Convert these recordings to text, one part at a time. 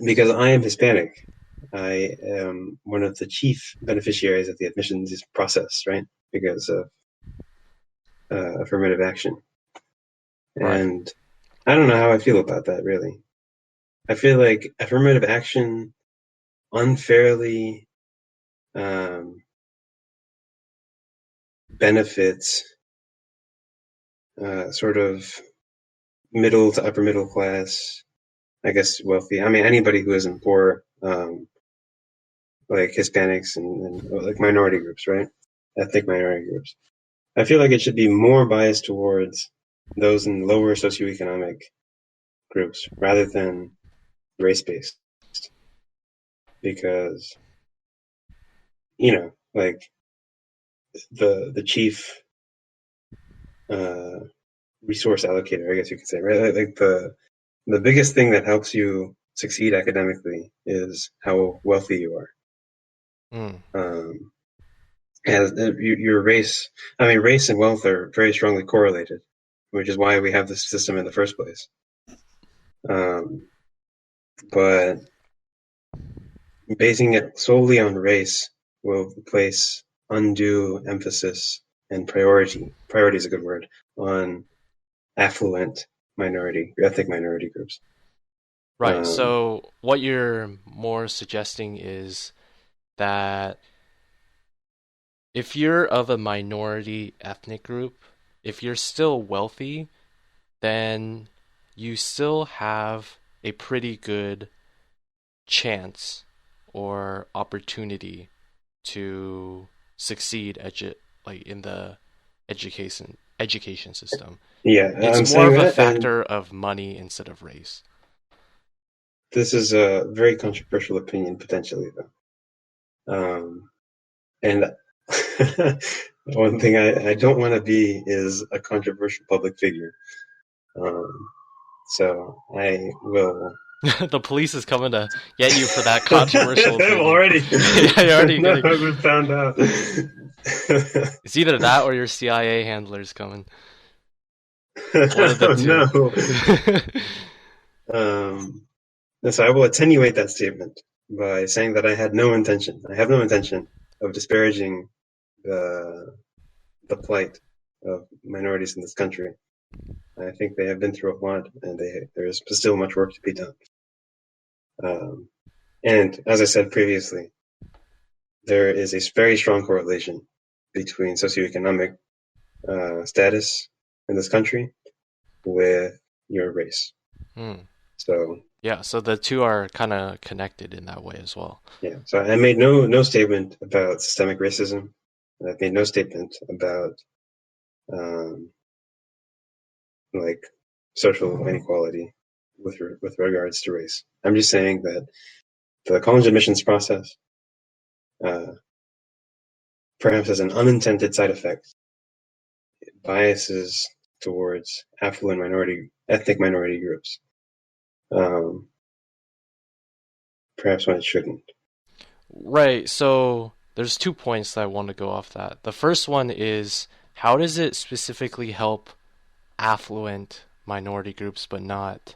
because I am Hispanic, I am one of the chief beneficiaries of the admissions process, right? Because of affirmative action. Right. And I don't know how I feel about that, really. I feel like affirmative action unfairly um, benefits sort of middle to upper middle class, I guess wealthy. I mean, anybody who isn't poor, like Hispanics and like minority groups, right? Ethnic minority groups. I feel like it should be more biased towards those in lower socioeconomic groups rather than race based, because like the chief uh, resource allocator, I guess you could say, right? Like the biggest thing that helps you succeed academically is how wealthy you are. Mm. Um, and your race, I mean, race and wealth are very strongly correlated, which is why we have this system in the first place. Um, but basing it solely on race will place undue emphasis and priority is a good word, on affluent minority, ethnic minority groups. Right. Um, So what you're more suggesting is that if you're of a minority ethnic group, if you're still wealthy, then you still have a pretty good chance or opportunity to succeed like in the education system. yeah, It's I'm more saying of a that, and factor of money instead of race. this is a very controversial opinion potentially, though. And one thing I don't want to be is a controversial public figure. Um, so I will. The police is coming to get you for that controversial opinion. Already, Yeah, you're already no, getting. I've been found out. It's either that or your CIA handlers coming. One of the Oh two. no. Um, so I will attenuate that statement by saying that I had no intention. I have no intention of disparaging the the plight of minorities in this country. I think they have been through a lot, and there is still much work to be done. Um, and as I said previously, there is a very strong correlation between socioeconomic status in this country with your race. Hmm. So Yeah, so the two are kind of connected in that way as well. yeah, so I made no statement about systemic racism. And I've made no statement about um, like social inequality with regards to race. I'm just saying that the college admissions process uh, perhaps has an unintended side effect, biases towards affluent ethnic minority groups, um, perhaps when it shouldn't. Right, so there's 2 points that I want to go off that. The first one is how does it specifically help affluent minority groups but not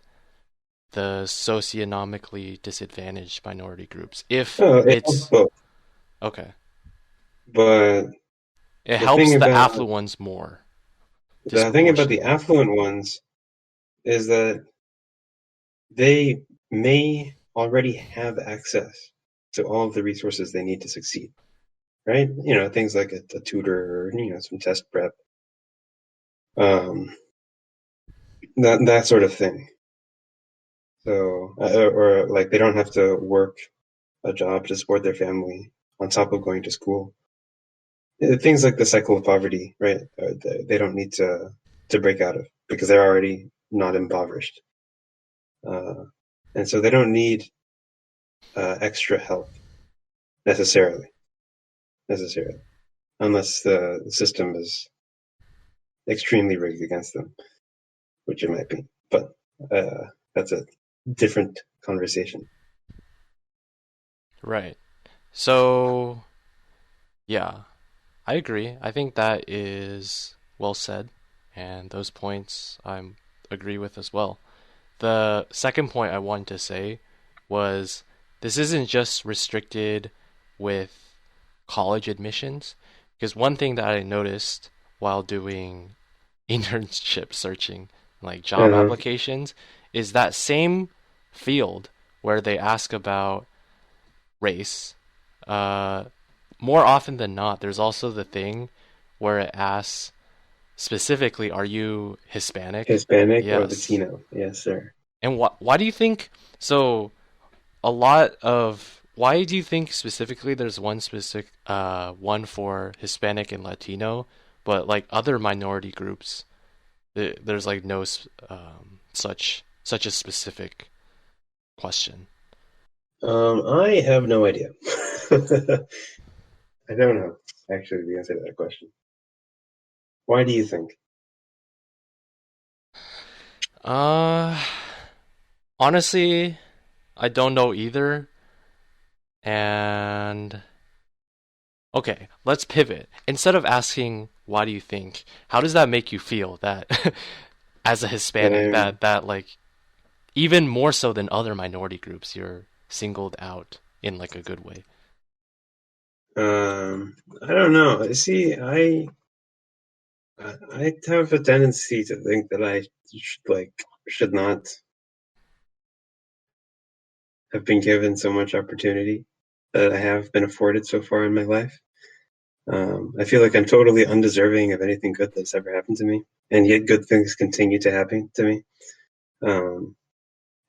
the socioeconomically disadvantaged minority groups? If It helps it's both, okay, but it the thing helps the about affluent ones more the disproportionately. affluent ones is that they may already have access to all of the resources they need to succeed, right? Things like a tutor or some test prep, um, that sort of thing. So, or like they don't have to work a job to support their family on top of going to school. Things like the cycle of poverty, right? They don't need to break out of because they're already not impoverished, uh, and so they don't need extra help necessarily, necessarily, unless the system is extremely rigged against them, which it might be. But that's a different conversation. Right. So, yeah, I agree. I think that is well said, and those points I agree with as well. The second point I wanted to say was this isn't just restricted with college admissions. Because one thing that I noticed while doing internship searching, like job Uh-huh. applications, is that same field where they ask about race. Uh, More often than not, there's also the thing where it asks specifically, are you Hispanic? Hispanic or Yes. Latino? Yes, sir. And why do you think so? A lot of why do you think specifically there's one specific one for Hispanic and Latino, but like other minority groups, there's like no such a specific question. I have no idea. I don't know, actually, the answer to that question. Why do you think? Uh, Honestly, I don't know either. And okay, let's pivot. Instead of asking why do you think, how does that make you feel that as a That Hispanic I'm, that like even more so than other minority groups, you're singled out in like a good way? I don't know. See, I have a tendency to think that I should not have been given so much opportunity that I have been afforded so far in my life. I feel like I'm totally undeserving of anything good that's ever happened to me, and yet good things continue to happen to me. Um,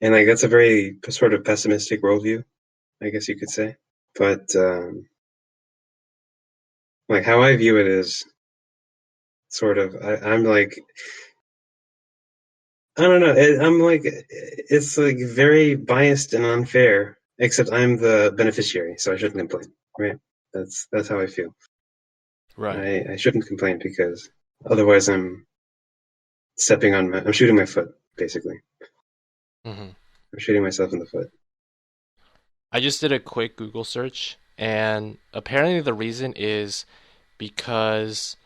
and like that's a very sort of pessimistic worldview, I guess you could say. But like how I view it is sort of I'm like I don't know. I'm like it's like very biased and unfair. Except I'm the beneficiary, so I shouldn't complain, right? That's how I feel. Right. I shouldn't complain because otherwise I'm shooting my foot basically. hmm I'm shooting myself in the foot. I just did a quick Google search, and apparently the reason is because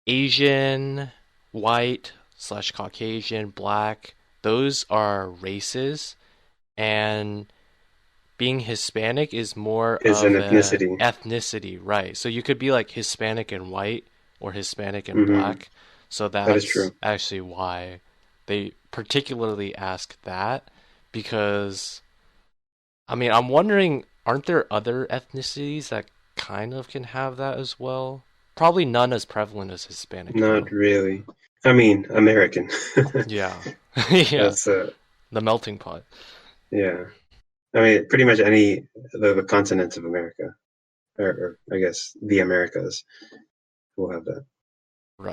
Asian, white slash Caucasian, black, those are races, and being Hispanic is more Is an of a ethnicity. ethnicity, right? So you could be like Hispanic and white or Hispanic and Hmm. black. So That is that's true. actually why they particularly ask that because I mean, I'm wondering, aren't there other ethnicities that kind of can have that as well? Probably none as prevalent as Hispanic Not though. really. I mean, American. Yeah. Yeah. That's The melting pot. yeah. I mean, pretty much any the continents of America, or I guess the Americas will have that.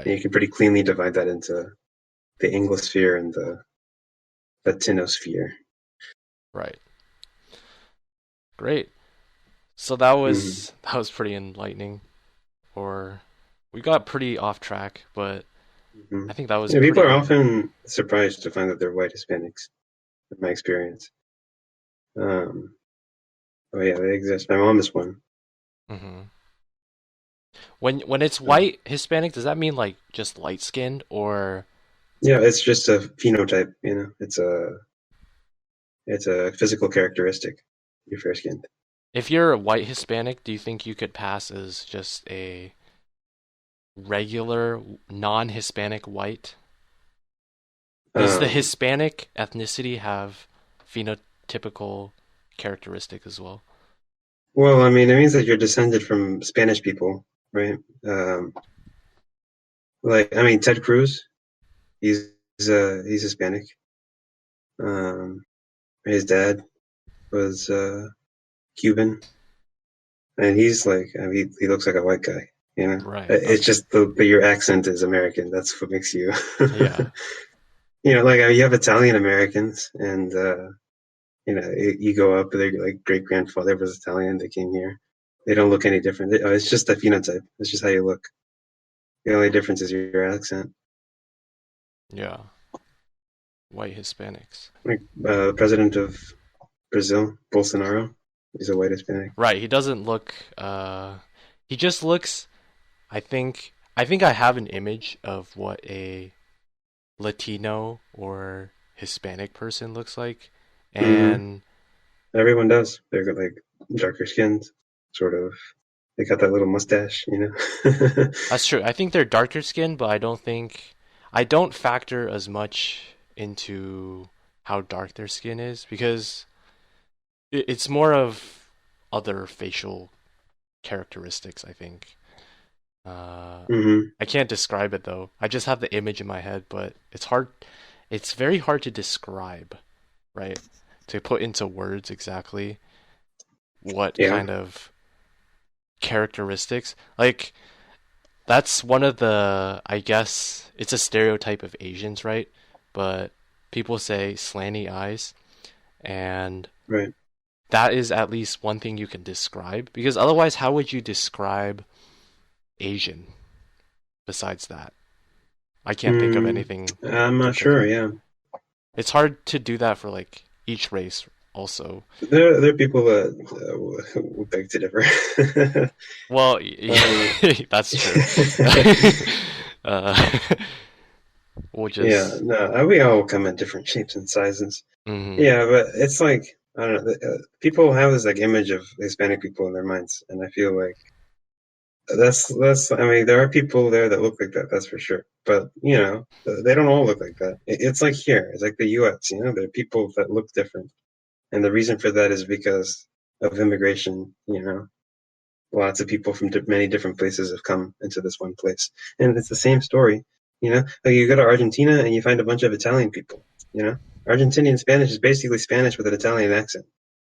And Right. you can pretty cleanly divide that into the Anglosphere and the Latinosphere. Right. Great. So Hmm. that was pretty enlightening. Or we got pretty off track, but Hmm. I think that was Yeah, people pretty are good. often surprised to find that they're white Hispanics, in my experience. Um, oh yeah, they exist. My mom is one. hmm when it's Uh, white Hispanic, does that mean like just light skinned or yeah, it's just a phenotype. It's a physical characteristic. You're fair skinned. if you're a white Hispanic, do you think you could pass as just a regular non-Hispanic white? Does the Um, Hispanic ethnicity have phenotypical characteristic as well? well, I mean, it means that you're descended from Spanish people, right? Um, like, I mean, Ted Cruz, he's Hispanic. Um, his dad was Cuban, and he's like, I mean, he looks like a white guy. Right. It's Okay. just your accent is American. That's what makes you, Yeah. like you have Italian Americans, and you go up, their like great grandfather was Italian. They came here. They don't look any different. It's just a phenotype. It's just how you look. The only difference is your accent. Yeah. White Hispanics. Like president of Brazil, Bolsonaro, he's a white Hispanic. Right. He doesn't look. He just looks. I think I have an image of what a Latino or Hispanic person looks like, Hmm. and Everyone does. They're like darker skinned, sort of. They got that little mustache, you know. That's true. I think they're darker skinned, but I don't factor as much into how dark their skin is because it's more of other facial characteristics, I think. hmm I can't describe it though. I just have the image in my head, but it's very hard to describe, right? To put into words exactly what Yeah, kind of characteristics. Like that's one of the, I guess it's a stereotype of Asians, right? But people say slanty eyes, and right. that is at least one thing you can describe because otherwise, how would you describe Asian besides that? I can't think of Mm, anything I'm to not think sure. of. Yeah, It's hard to do that for like each race also. there are people that would beg to differ. Well, um, that's true. uh, we'll yeah, just. no, we all come in different shapes and sizes. Mhm. Yeah, but it's like I don't know. People have this like image of Hispanic people in their minds, and I feel like that's. I mean, there are people there that look like that. That's for sure. But you know, they don't all look like that. It's like here. It's like the U.S. You know, there are people that look different, and the reason for that is because of immigration. You know, lots of people from many different places have come into this one place, and it's the same story. You know, like you go to Argentina and you find a bunch of Italian people. You know, Argentinian Spanish is basically Spanish with an Italian accent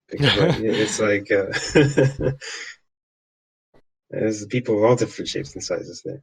because like it's like there's people of all different shapes and sizes there.